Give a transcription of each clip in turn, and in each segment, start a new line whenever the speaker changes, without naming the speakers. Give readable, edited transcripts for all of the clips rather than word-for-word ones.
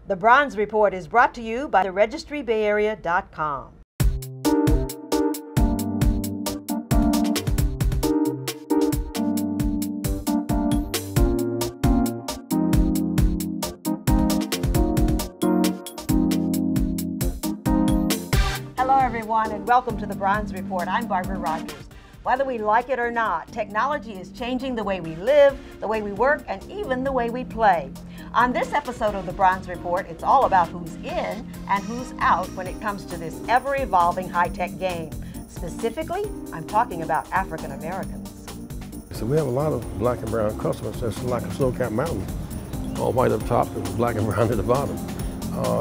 The Bronze Report is brought to you by theregistrybayarea.com. Hello everyone and welcome to the Bronze Report. I'm Barbara Rogers. Whether we like it or not, technology is changing the way we live, the way we work, and even the way we play. On this episode of the Bronze Report, it's all about who's in and who's out when it comes to this ever-evolving high-tech game. Specifically, I'm talking about African Americans.
So we have a lot of black and brown customers that's like a snow-capped mountain, all white up top and black and brown at the bottom.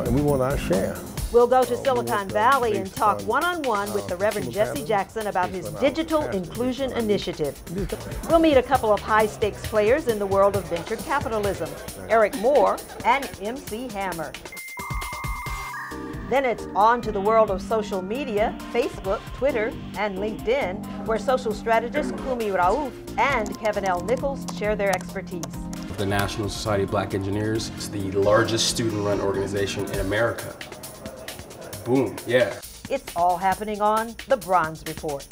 And we want our share.
We'll go to Silicon Valley and talk one-on-one with the Reverend Jesse Jackson about his Digital Inclusion Initiative. We'll meet a couple of high-stakes players in the world of venture capitalism, Eric Moore and MC Hammer. Then it's on to the world of social media, Facebook, Twitter, and LinkedIn, where social strategists Kumi Raouf and Kevin L. Nichols share their expertise.
The National Society of Black Engineers is the largest student-run organization in America. Boom, yeah.
It's all happening on the Bronze Report.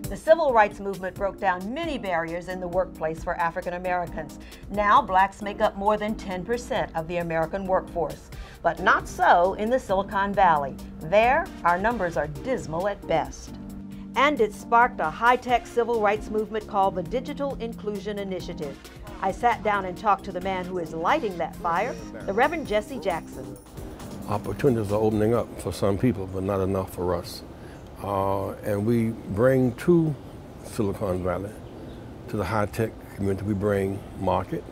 The civil rights movement broke down many barriers in the workplace for African Americans. Now, blacks make up more than 10% of the American workforce. But not so in the Silicon Valley. There, our numbers are dismal at best. And it sparked a high-tech civil rights movement called the Digital Inclusion Initiative. I sat down and talked to the man who is lighting that fire, the Reverend Jesse Jackson.
Opportunities are opening up for some people, but not enough for us. And we bring to Silicon Valley, to the high-tech community, we bring market,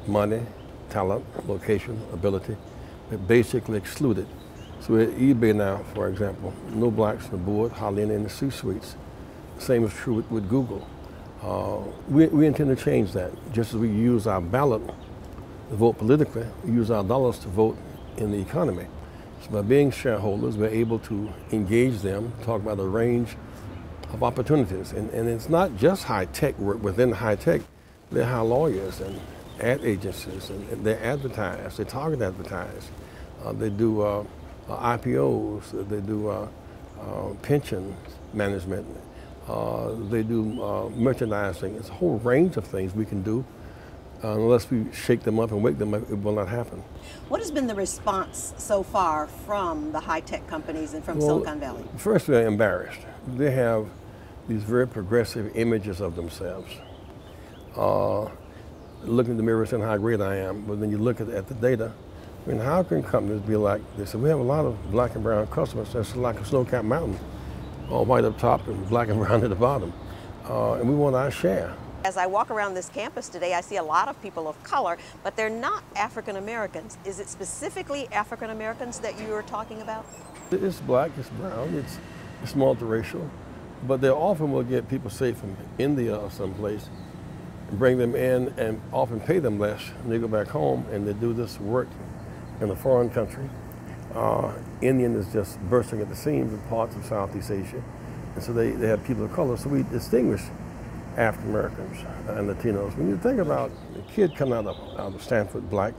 money, talent, location, ability. They're basically excluded. So at eBay now, for example, no blacks on the board, hardly any in the C-suites. Same is true with Google. We intend to change that. Just as we use our ballot to vote politically, we use our dollars to vote in the economy. So by being shareholders, we're able to engage them, talk about a range of opportunities. And it's not just high-tech work. Within high-tech, they hire lawyers and ad agencies, and they advertise, they target advertise. They do IPOs, they do pension management, they do merchandising. It's a whole range of things we can do. Unless we shake them up and wake them up, it will not happen.
What has been the response so far from the high-tech companies and from Silicon Valley?
First, they're embarrassed. They have these very progressive images of themselves. Look in the mirror saying how great I am, but then you look at the data. I mean, how can companies be like this? We have a lot of black and brown customers that's like a snow-capped mountain, all white up top and black and brown at the bottom. And we want our share.
As I walk around this campus today, I see a lot of people of color, but they're not African Americans. Is it specifically African Americans that you are talking about?
It's black, it's brown, it's multiracial, but they often will get people, say, from India or someplace, bring them in and often pay them less, and they go back home and they do this work in a foreign country. Indian is just bursting at the seams in parts of Southeast Asia, and so they have people of color. So we distinguish African Americans and Latinos. When you think about a kid coming out of Stanford, black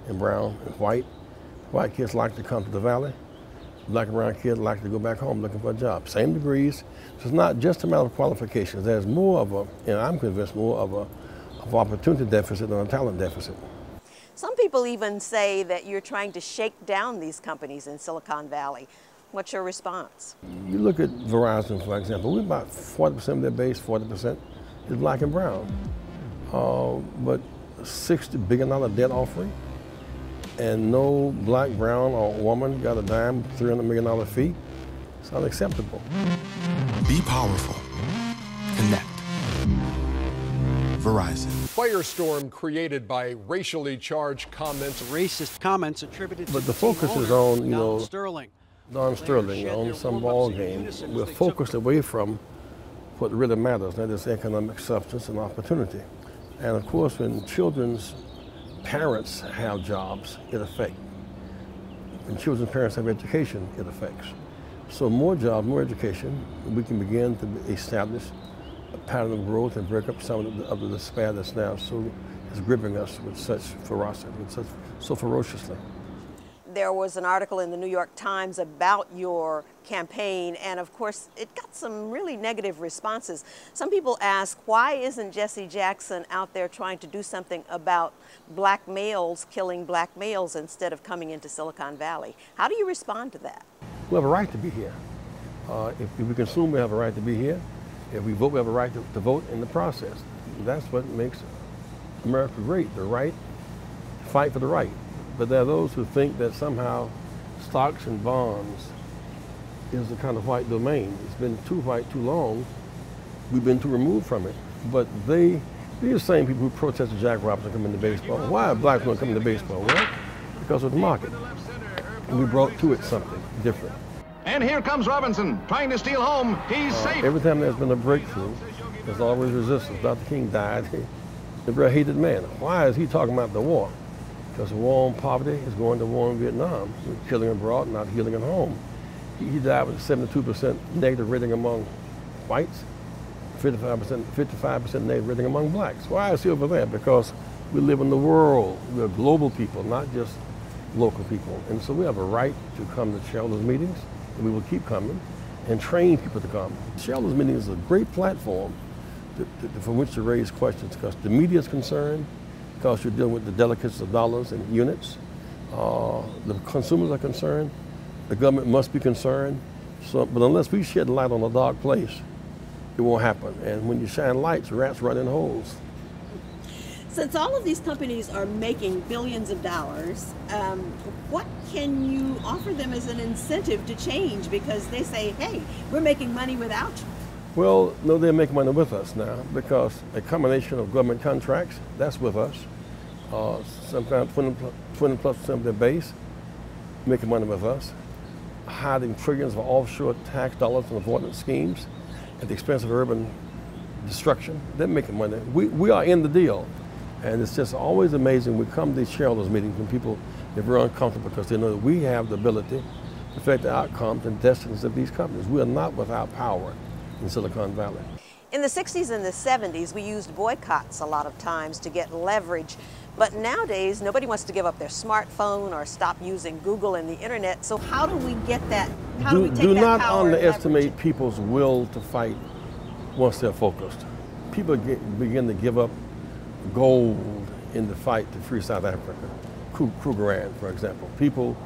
and brown and white kids like to come to the Valley. Black and brown kids like to go back home looking for a job. Same degrees. So it's not just a matter of qualifications. There's more of I'm convinced, more of opportunity deficit than a talent deficit.
Some people even say that you're trying to shake down these companies in Silicon Valley. What's your response?
You look at Verizon, for example. We're about 40% of their base, 40% is black and brown. But $60 billion debt offering, and no black, brown, or woman got a dime, $300 million fee. It's unacceptable.
Be powerful. Connect. Verizon.
Firestorm created by racially charged comments.
Racist comments attributed
but
to
the focus is on,
Don Sterling.
Don Sterling on some ball game. We're focused away from what really matters, that is economic substance and opportunity. And of course, when children's parents have jobs, it affects. When children's parents have education, it affects. So more jobs, more education, we can begin to establish a pattern of growth and break up some of the despair that's now is gripping us with such ferocity, so ferociously.
There was an article in the New York Times about your campaign, and of course it got some really negative responses. Some people ask, why isn't Jesse Jackson out there trying to do something about black males killing black males instead of coming into Silicon Valley? How do you respond to that?
We have a right to be here. If we consume, we have a right to be here. If we vote, we have a right to vote in the process. That's what makes America great, the right to fight for the right. But there are those who think that somehow stocks and bonds is the kind of white domain. It's been too white too long. We've been too removed from it. But these are the same people who protested Jack Robinson coming to baseball. Why are blacks going to come into baseball? Well, because of the market. And we brought to it something different.
And here comes Robinson, trying to steal home. He's safe.
Every time there's been a breakthrough, there's always resistance. Dr. King died. A very hated man. Why is he talking about the war? Because the war on poverty is going to war in Vietnam. We're killing abroad, not healing at home. He died with a 72% negative rating among whites, 55% negative rating among blacks. Why is he over there? Because we live in the world. We're global people, not just local people. And so we have a right to come to shareholders meetings, and we will keep coming, and train people to come. Shareholders meeting is a great platform from which to raise questions, because the media is concerned, because you're dealing with the delicacies of dollars and units. The consumers are concerned. The government must be concerned. But unless we shed light on a dark place, it won't happen. And when you shine lights, rats run in holes.
Since all of these companies are making billions of dollars, what can you offer them as an incentive to change? Because they say, hey, we're making money without you.
Well, no, they're making money with us now, because a combination of government contracts, that's with us. Sometimes 20+% of their base, making money with us. Hiding trillions of offshore tax dollars and avoidance schemes at the expense of urban destruction, they're making money. We are in the deal. And it's just always amazing. We come to these shareholders meetings when people are very uncomfortable, because they know that we have the ability to affect the outcomes and destinies of these companies. We are not without power in Silicon Valley.
In the 60s and the 70s, we used boycotts a lot of times to get leverage. But nowadays, nobody wants to give up their smartphone or stop using Google and the internet. So how do we get that? How do we take that power?
Do not underestimate people's will to fight once they're focused. People begin to give up gold in the fight to free South Africa. Krugerrand, for example. People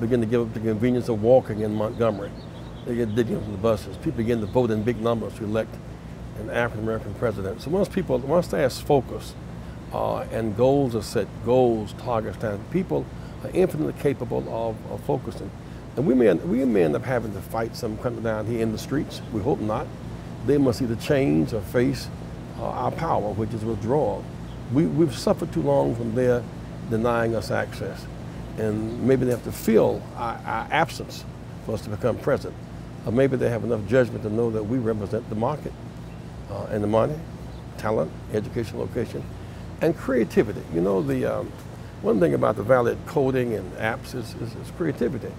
begin to give up the convenience of walking in Montgomery. They get digging into the buses. People begin to vote in big numbers to elect an African-American president. So once they have focus and goals are set, goals, targets, time, people are infinitely capable of focusing. And we may end up having to fight some country down here in the streets. We hope not. They must either change or face our power, which is withdrawal. We've suffered too long from their denying us access. And maybe they have to feel our absence for us to become present. Or maybe they have enough judgment to know that we represent the market and the money, talent, education, location, and creativity. You know, one thing about the Valley coding and apps is creativity.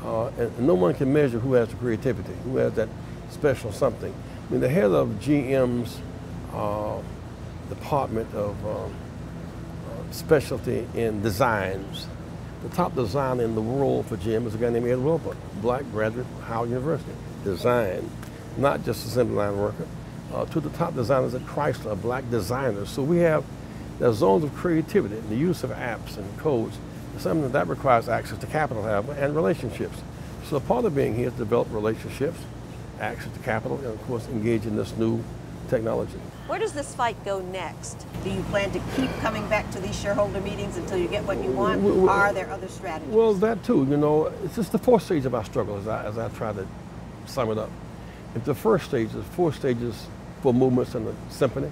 And no one can measure who has the creativity, who has that special something. I mean, the head of GM's Department of Specialty in Designs, the top designer in the world for GM is a guy named Ed Wilbur, black graduate from Howard University. Design, not just assembly line worker. To the top designers at Chrysler, black designers. So there's zones of creativity, the use of apps and codes, something that requires access to capital, however, and relationships. So part of being here is to develop relationships, access to capital, and of course engage in this new technology.
Where does this fight go next? Do you plan to keep coming back to these shareholder meetings until you get what you want? Or are there other strategies?
Well, that too. You know, it's just the fourth stage of our struggle as I try to sum it up. If the first stage, there's 4 stages, 4 movements in the symphony.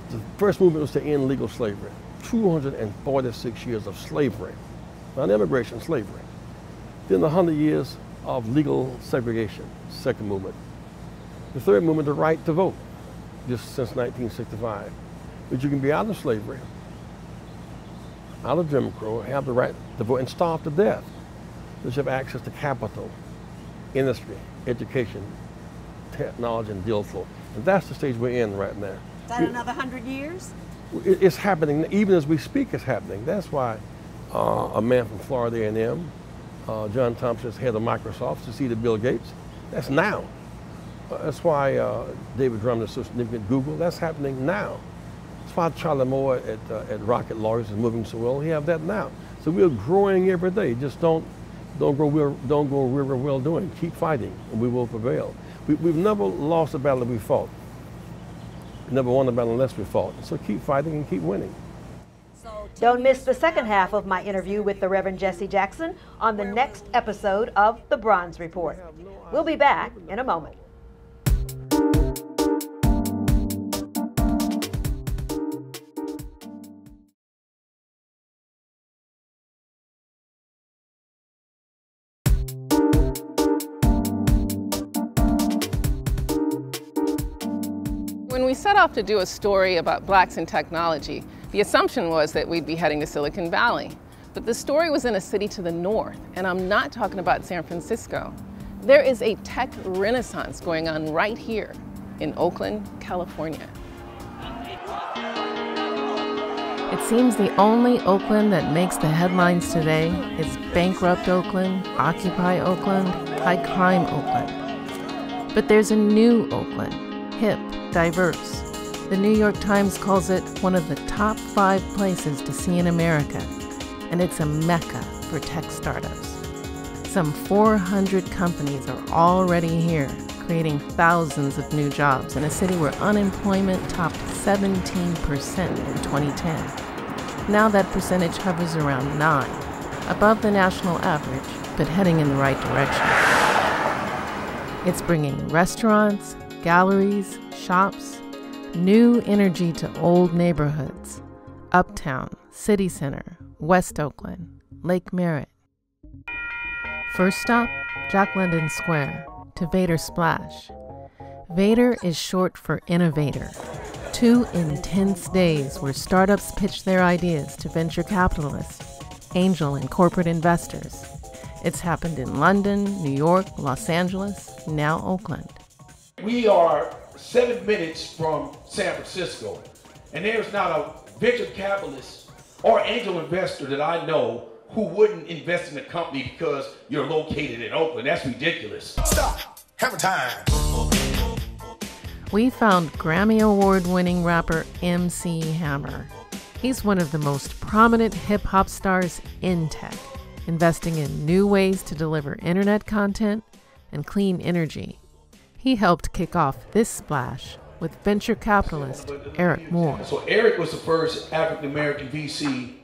The first movement was to end legal slavery. 246 years of slavery, not immigration, slavery. Then 100 years of legal segregation, second movement. The third movement, the right to vote, just since 1965. But you can be out of slavery out of Jim Crow have the right to vote and starve to death. They should have access to capital, industry, education, technology, and deal flow. And that's the stage we're in right now.
Is that another 100 years?
It's happening, even as we speak, it's happening. That's why a man from Florida A&M, John Thompson, is head of Microsoft, succeeded Bill Gates. That's now. That's why David Drummond is so significant at Google. That's happening now. That's why Charlie Moore at Rocket Lawyers is moving so well. We have that now. So we're growing every day. Just don't go where we're well doing. Keep fighting, and we will prevail. We've never lost a battle that we fought. We never won a battle unless we fought. So keep fighting and keep winning.
Don't miss the second half of my interview with the Reverend Jesse Jackson on the next episode of The Bronze Report. We'll be back in a moment.
When we set off to do a story about blacks in technology, the assumption was that we'd be heading to Silicon Valley. But the story was in a city to the north, and I'm not talking about San Francisco. There is a tech renaissance going on right here in Oakland, California. It seems the only Oakland that makes the headlines today is bankrupt Oakland, Occupy Oakland, high crime Oakland. But there's a new Oakland, hip, diverse. The New York Times calls it one of the top 5 places to see in America, and it's a mecca for tech startups. Some 400 companies are already here, creating thousands of new jobs in a city where unemployment topped 17% in 2010. Now that percentage hovers around 9, above the national average, but heading in the right direction. It's bringing restaurants, galleries, shops, new energy to old neighborhoods, Uptown, City Center, West Oakland, Lake Merritt. First stop, Jack London Square, to Vader Splash. Vader is short for innovator. 2 intense days where startups pitch their ideas to venture capitalists, angel and corporate investors. It's happened in London, New York, Los Angeles, now Oakland.
We are 7 minutes from San Francisco, and there's not a venture capitalist or angel investor that I know who wouldn't invest in a company because you're located in Oakland. That's ridiculous.
Stop. Hammer time.
We found Grammy Award-winning rapper MC Hammer. He's one of the most prominent hip-hop stars in tech, investing in new ways to deliver internet content and clean energy. He helped kick off this splash with venture capitalist Eric Moore.
So Eric was the first African-American VC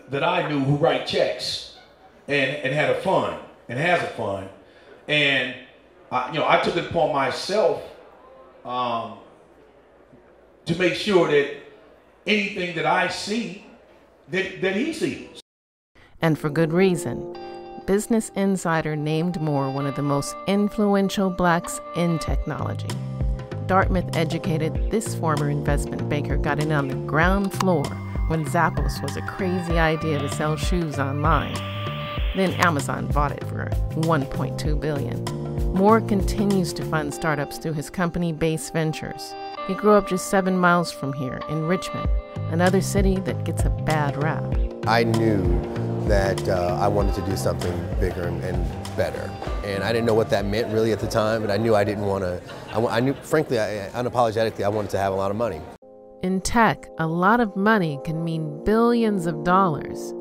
that I knew who write checks and had a fund and has a fund. And I took it upon myself to make sure that anything that I see, that he sees.
And for good reason. Business Insider named Moore one of the most influential blacks in technology. Dartmouth educated this former investment banker got in on the ground floor when Zappos was a crazy idea to sell shoes online. Then Amazon bought it for $1.2 billion. Moore continues to fund startups through his company Base Ventures. He grew up just 7 miles from here in Richmond, another city that gets a bad rap.
I knew that I wanted to do something bigger and better. And I didn't know what that meant really at the time, but I knew I didn't want to, I knew, frankly, unapologetically, I wanted to have a lot of money.
In tech, a lot of money can mean billions of dollars.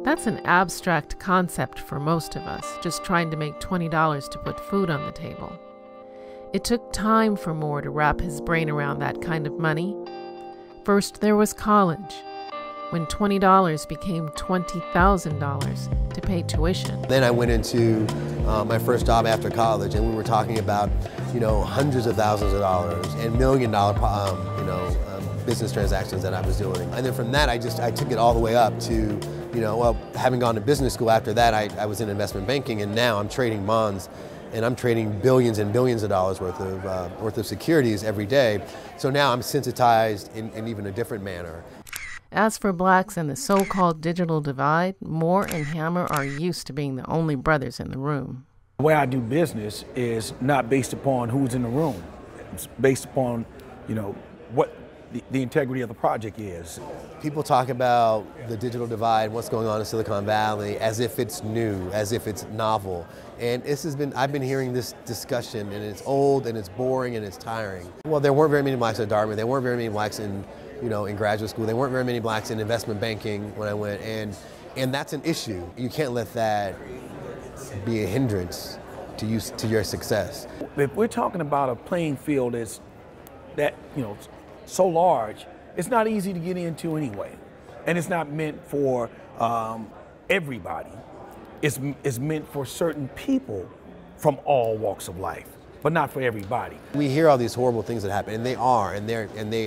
That's an abstract concept for most of us, just trying to make $20 to put food on the table. It took time for Moore to wrap his brain around that kind of money. First, there was college, when $20 became $20,000 to pay tuition.
Then I went into my first job after college, and we were talking about, hundreds of thousands of dollars and $1 million, business transactions that I was doing. And then from that, I took it all the way up to, having gone to business school after that, I was in investment banking, and now I'm trading bonds, and I'm trading billions and billions of dollars worth of securities every day. So now I'm sensitized in even a different manner.
As for blacks and the so-called digital divide, Moore and Hammer are used to being the only brothers in the room.
The way I do business is not based upon who's in the room. It's based upon, what the integrity of the project is.
People talk about the digital divide, what's going on in Silicon Valley, as if it's new, as if it's novel. And I've been hearing this discussion, and it's old, and it's boring, and it's tiring. Well, there weren't very many blacks at Dartmouth. There weren't very many blacks in graduate school. There weren't very many blacks in investment banking when I went, and that's an issue. You can't let that be a hindrance to your success.
If we're talking about a playing field that so large, it's not easy to get into anyway, and it's not meant for everybody. It's meant for certain people from all walks of life, but not for everybody.
We hear all these horrible things that happen, and they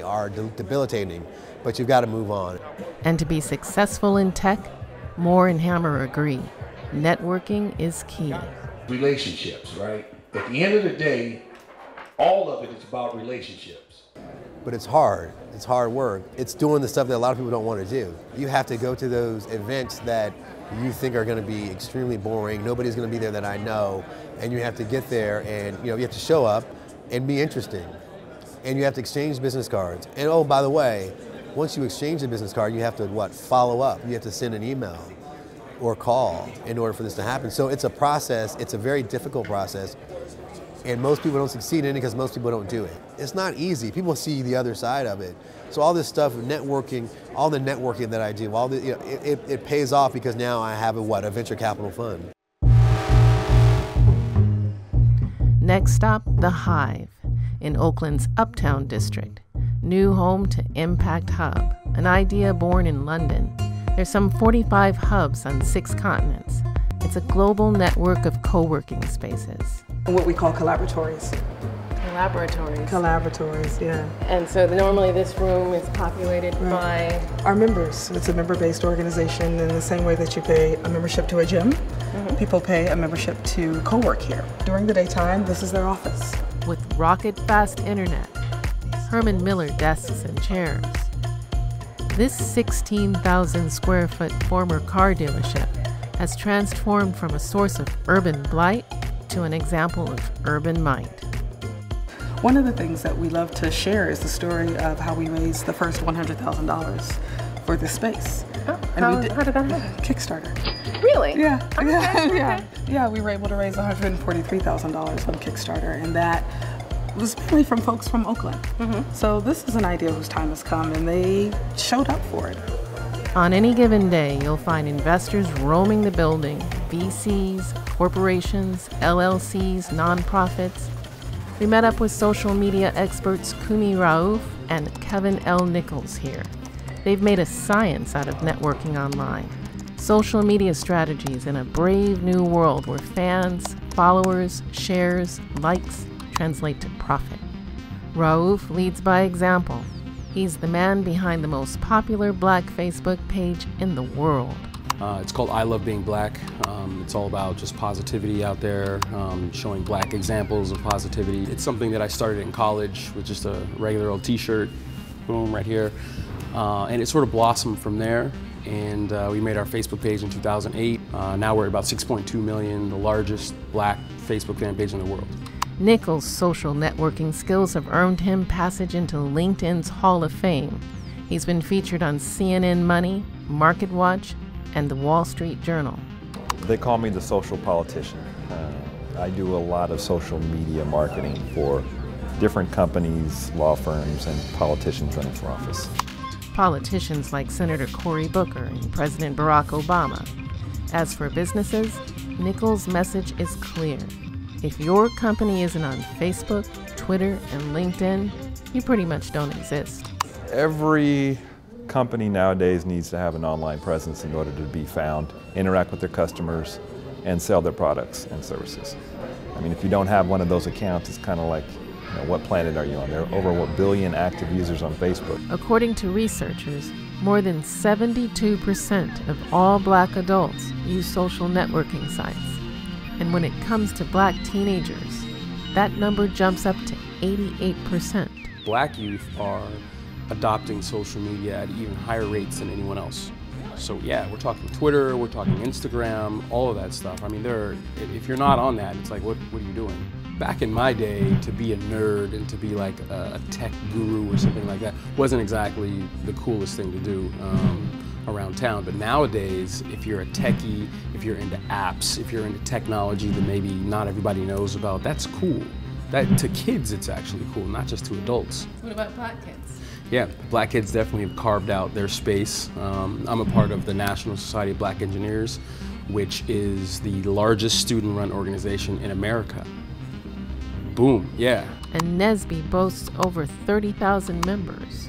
are debilitating, but you've got to move on.
And to be successful in tech, Moore and Hammer agree. Networking is key.
Relationships, right? At the end of the day, all of it is about relationships.
But it's hard. It's hard work. It's doing the stuff that a lot of people don't want to do. You have to go to those events that you think are going to be extremely boring. Nobody's going to be there that I know. And you have to get there, and you have to show up and be interesting. And you have to exchange business cards. And oh, by the way, once you exchange a business card, you have to follow up. You have to send an email or call in order for this to happen. So it's a process. It's a very difficult process. And most people don't succeed in it because most people don't do it. It's not easy. People see the other side of it. So all this stuff, networking, all the networking that I do, it pays off because now I have a venture capital fund.
Next stop, The Hive, in Oakland's Uptown District. New home to Impact Hub, an idea born in London. There's some 45 hubs on 6 continents. It's a global network of co-working spaces.
What we call collaboratories. Collaboratories, yeah.
And so normally this room is populated by?
Our members. It's a member-based organization in the same way that you pay a membership to a gym. People pay a membership to co-work here. During the daytime, this is their office.
With rocket-fast internet, Herman Miller desks and chairs. This 16,000 square foot former car dealership has transformed from a source of urban blight to an example of urban might.
One of the things that we love to share is the story of how we raised the first $100,000 for this space.
Oh, how did that happen?
Kickstarter.
Really?
Yeah.
Okay.
Yeah, we were able to raise $143,000 on Kickstarter, and that was mainly from folks from Oakland. So this is an idea whose time has come, and they showed up for it.
On any given day, you'll find investors roaming the building, VCs, corporations, LLCs, nonprofits. We met up with social media experts Kumi Raouf and Kevin L. Nichols here. They've made a science out of networking online. Social media strategies in a brave new world where fans, followers, shares, likes translate to profit. Raouf leads by example. He's the man behind the most popular black Facebook page in the world.
It's called I Love Being Black. It's all about just positivity out there, showing black examples of positivity. It's something that I started in college with just a regular old t-shirt, boom, right here. And it sort of blossomed from there. And we made our Facebook page in 2008. Now we're at about 6.2 million, the largest black Facebook fan page in the world.
Nichols' social networking skills have earned him passage into LinkedIn's Hall of Fame. He's been featured on CNN Money, MarketWatch, and the Wall Street Journal.
They call me the social politician. I do a lot of social media marketing for different companies, law firms, and politicians running for office.
Politicians like Senator Cory Booker and President Barack Obama. As for businesses, Nichols' message is clear. If your company isn't on Facebook, Twitter, and LinkedIn, you pretty much don't exist.
Every company nowadays needs to have an online presence in order to be found, interact with their customers, and sell their products and services. I mean, if you don't have one of those accounts, it's kind of like, what planet are you on? There are over 1 billion active users on Facebook.
According to researchers, more than 72% of all black adults use social networking sites. And when it comes to black teenagers, that number jumps up to 88%.
Black youth are adopting social media at even higher rates than anyone else. So yeah, we're talking Twitter, we're talking Instagram, all of that stuff. I mean, if you're not on that, it's like, what are you doing? Back in my day, to be a nerd and to be like a tech guru or something like that wasn't exactly the coolest thing to do around town. But nowadays, if you're a techie, if you're into apps, if you're into technology that maybe not everybody knows about, that's cool. That, to kids, it's actually cool, not just to adults.
What about black kids?
Yeah, black kids definitely have carved out their space. I'm a part of the National Society of Black Engineers, which is the largest student-run organization in America. Boom, yeah.
And NSBE boasts over 30,000 members.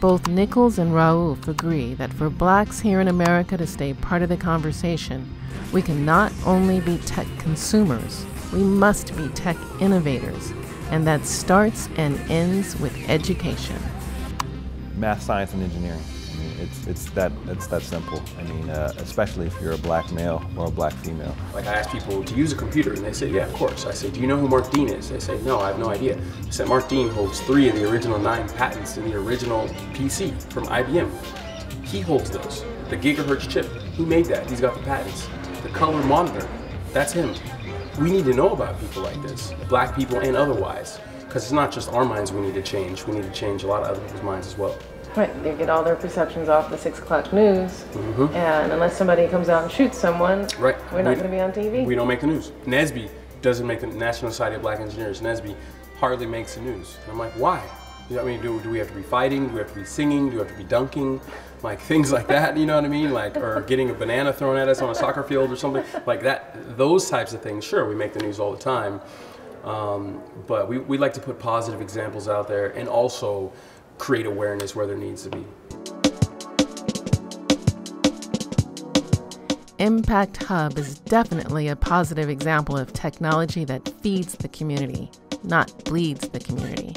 Both Nichols and Raouf agree that for blacks here in America to stay part of the conversation, we can not only be tech consumers, we must be tech innovators, and that starts and ends with education.
Math, science, and engineering. I mean, it's that simple. I mean, especially if you're a black male or a black female.
Like I ask people to use a computer, and they say, yeah, of course. I say, do you know who Mark Dean is? They say, no, I have no idea. I said, Mark Dean holds 3 of the original 9 patents in the original PC from IBM. He holds those. The gigahertz chip, he made that. He's got the patents. The color monitor, that's him. We need to know about people like this, black people and otherwise, because it's not just our minds we need to change. We need to change a lot of other people's minds as well.
Right, they get all their perceptions off the 6 o'clock news, and unless somebody comes out and shoots someone, we're not going to be on TV.
We don't make the news. NSBE doesn't make the National Society of Black Engineers. NSBE hardly makes the news. And I'm like, why? I mean, do we have to be fighting? Do we have to be singing? Do we have to be dunking? Like things like that, you know what I mean? Like, or getting a banana thrown at us on a soccer field or something like that. Those types of things, sure, we make the news all the time. But we like to put positive examples out there and also create awareness where there needs to be.
Impact Hub is definitely a positive example of technology that feeds the community, not bleeds the community.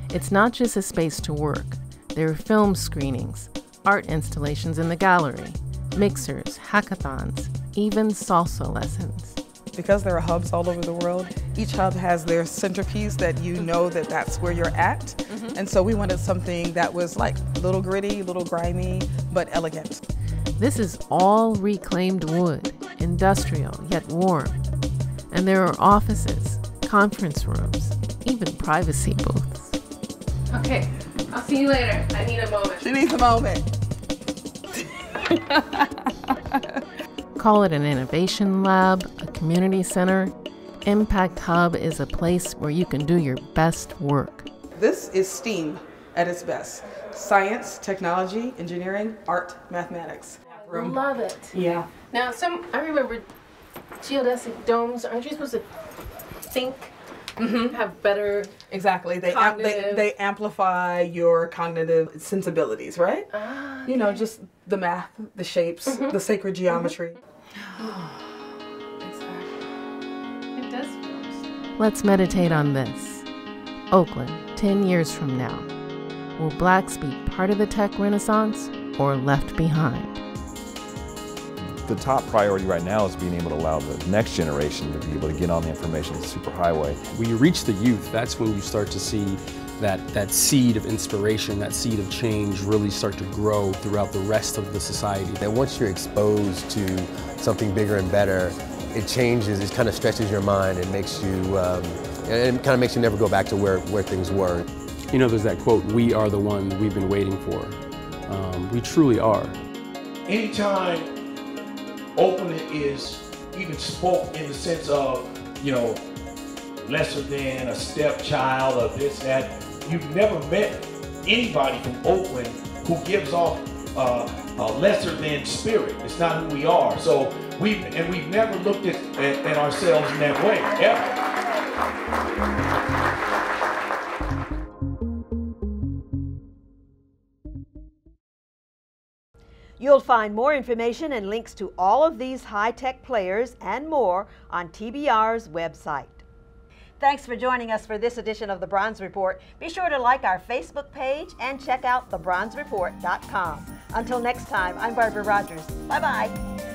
It's not just a space to work. There are film screenings, art installations in the gallery, mixers, hackathons, even salsa lessons.
Because there are hubs all over the world, each hub has their centerpiece that you know that that's where you're at. And so we wanted something that was like a little gritty, a little grimy, but elegant.
This is all reclaimed wood, industrial yet warm. And there are offices, conference rooms, even privacy booths. Okay, I'll see you later. I need a moment.
She needs a moment.
Call it an innovation lab, a community center. Impact Hub is a place where you can do your best work.
This is STEAM at its best. Science, technology, engineering, art, mathematics.
Love it.
Yeah.
Now, I remember geodesic domes, aren't you supposed to think, have better
Exactly. They amplify your cognitive sensibilities, right? You know, just the math, the shapes, the sacred geometry.
It does feel. Let's meditate on this. Oakland, 10 years from now. Will blacks be part of the tech renaissance or left behind?
The top priority right now is being able to allow the next generation to be able to get on the information superhighway.
When you reach the youth, that's when you start to see that seed of inspiration, that seed of change really start to grow throughout the rest of the society.
That once you're exposed to something bigger and better, it changes, it kind of stretches your mind and makes you, it kind of makes you never go back to where things were.
You know, there's that quote, "We are the one we've been waiting for." We truly are.
Anytime Oakland is even spoke in the sense of, you know, lesser than a stepchild or this, that, you've never met anybody from Oakland who gives off a lesser than spirit. It's not who we are. So we've never looked at ourselves in that way, ever.
You'll find more information and links to all of these high-tech players and more on TBR's website. Thanks for joining us for this edition of The Bronze Report. Be sure to like our Facebook page and check out thebronzereport.com. Until next time, I'm Barbara Rogers. Bye-bye.